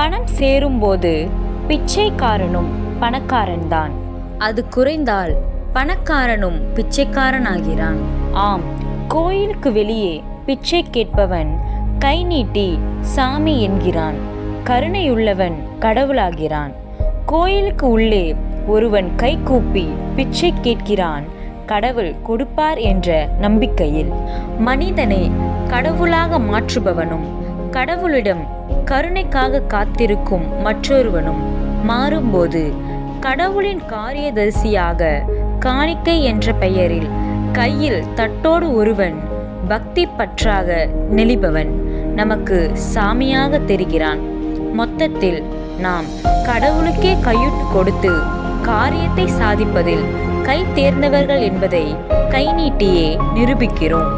பணம் சேரும்போது பிச்சைக்காரனும் பணக்காரன்தான். அது குறைந்தால் பணக்காரனும் பிச்சைக்காரனாகிறான். ஆம், கோயிலுக்கு வெளியே பிச்சை கேட்பவன் கை நீட்டி சாமி என்கிறான். கருணையுள்ளவன் கடவுளாகிறான். கோயிலுக்கு உள்ளே ஒருவன் கை கூப்பி பிச்சை கேட்கிறான், கடவுள் கொடுப்பார் என்ற நம்பிக்கையில். மனிதனை கடவுளாக மாற்றுபவனும் கடவுளிடம் கருணைக்காக காத்திருக்கும் மற்றொருவனும் மாறும்போது கடவுளின் காரியதரிசியாக காணிக்கை என்ற பெயரில் கையில் தட்டோடு ஒருவன் பக்தி பற்றாக நெளிபவன் நமக்கு சாமியாக தெரிகிறான். மொத்தத்தில் நாம் கடவுளுக்கே கையூட்டு கொடுத்து காரியத்தை சாதிப்பதில் கை தேர்ந்தவர்கள் என்பதை கை நீட்டியே நிரூபிக்கிறோம்.